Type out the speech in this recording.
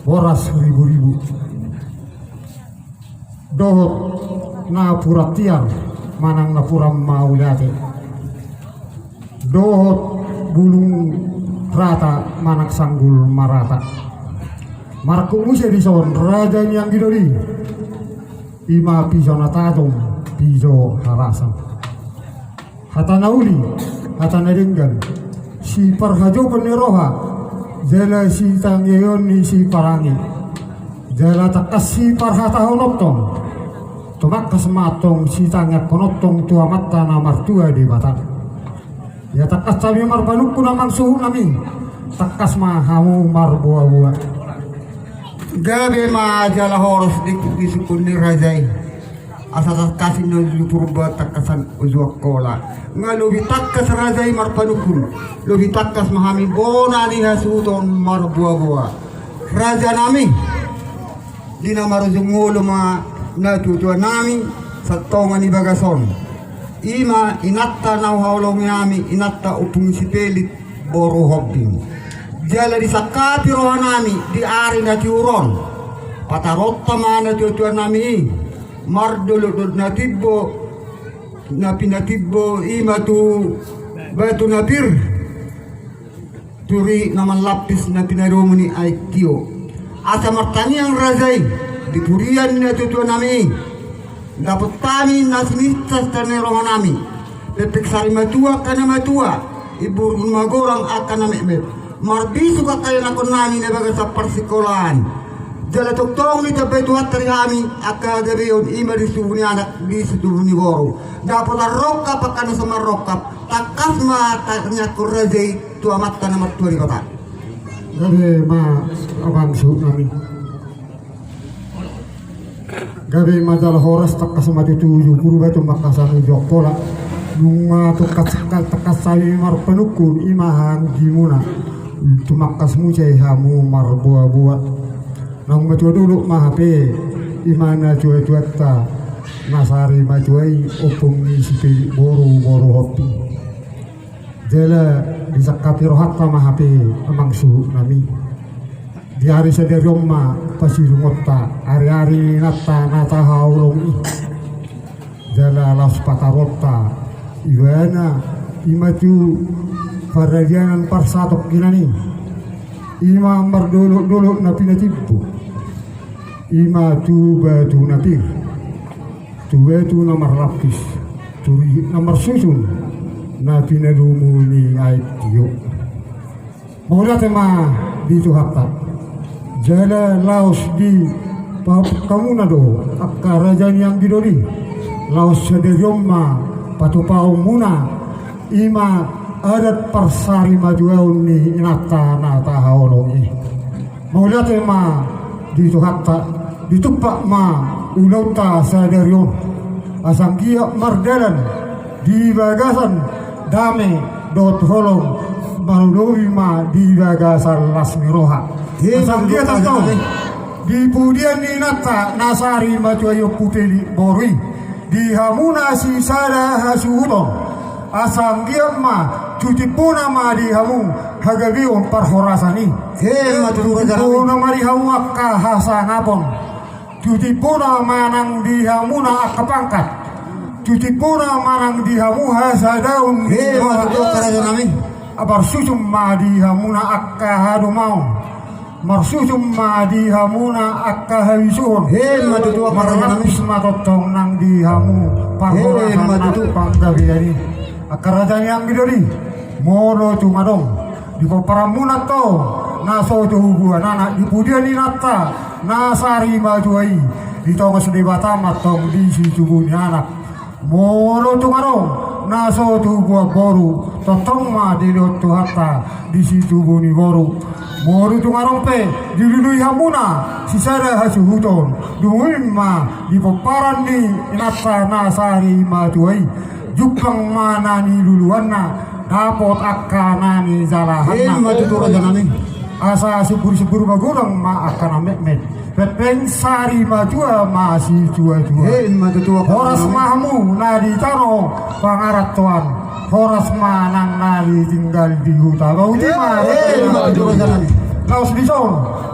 Boras ribu-ribu dohot na puratian manang na puram maulate dohot bulung rata manak sanggul marata marku musa dison raja yang gidori ima piso natatong piso harasan hata nauli hata naringgan si parhajo peneroha jala si tangyeon ni si parangi jala takas si parhata honotong tumakas matong si tangyak konotong tua mata na martua di batang ya takas kami marbanukku namang suhu nami takas mahamu marbuah-buah gabe ma jala horos di sukuni rajai asal kasih nol purba takasan uzuak kola ngalubi takas rajai marpanukun lubi takas mahami bona ni hasuton marbuah-buah raja nami dina marujungulo ma natutua nami satongan ni bagason ima inatta nau haulong nami inatta upung sipelit boru hobbing jala disakati rohanami di ari na tiuron patarotta mana tutua nami marduludud natibbo na pinatibbo ima tu batu napir turi naman lapis na pinarumuni ay kiyo asa martani ang razay dipurian na tutua nami dapat kami nasinitas tanerohan nami pepek sari matua kana matua ibu magorang akan namekmet marbisu ka kaya nakon nami na baga sa parsikolahan jala toktong ni tabe tuhat tari kami akka gabiyon ima disubuni anak disubuni boro dapat arokap pakana sama rokap takas matanya kurajay tuamat kana maturi kota gabe ma abang su nami gabe madal horas takas mati tuju kurba tu makasan jokola lunga tu kasakal takas sali marpanukun imahan gimuna tu makas mucai hamu marbuah-buah nang matua dulu mahape imana cuai ta nasari macuai opung ni sipi boru hopi jela disakapi rohatta mahape amang suhu nami di hari sederoma pasi rumota hari-hari nata haulong i jala las patarota iwana imatu paradianan parsatok kinani ima mardolok na pinatibbo ima tu batu napir tu batu na marlapis turi na marsusun na pinalumu ni ait tiyo mula tema dito hakta jala laos di kamuna do akka rajan yang didori laos sederyoma patupao muna ima adat parsari majuaun ni inata nata haolongi mula tema dito hakta ditupak ma ulauta sadaryon asang kia mardalan di bagasan dame dot holong malului ma di bagasan lasmiroha asang kia tato di pudian ni nata nasari macuayo puteli borui di hamuna si sada hasuhutong asang kia ma cuci puna ma di hamu hagabion parhorasani puna ma di hamu akka hasangapon cuci puna manang di hamuna akka pangkat cuci puna manang di hamu hasadaun abar susum ma di hamuna akka hadumau marsusum ma di hamuna akka hawisuhon marlapis matotong nang di hamu parhorasan panggabiani akarajan yang gidori mono tumadong di paparamuna to naso tuhubuan anak di pudian inata nasari majuai di tongos di batam atong di si tubuni anak mono tumadong naso tuhubuan boru totong ma di lotu hatta di si tubuni boru mono tumadong pe di lului hamuna sisada hasuhuton dumuin ma di paparan ni inata nasari majuai jukang mana ni luluanna dapot akanani zalahanna asa subur magurang ma akana mekmet pepeng sari majua masih jua horas mahmu nadi tano pangarat tuan horas manang nadi tinggal di hutan bau di Haus Bison.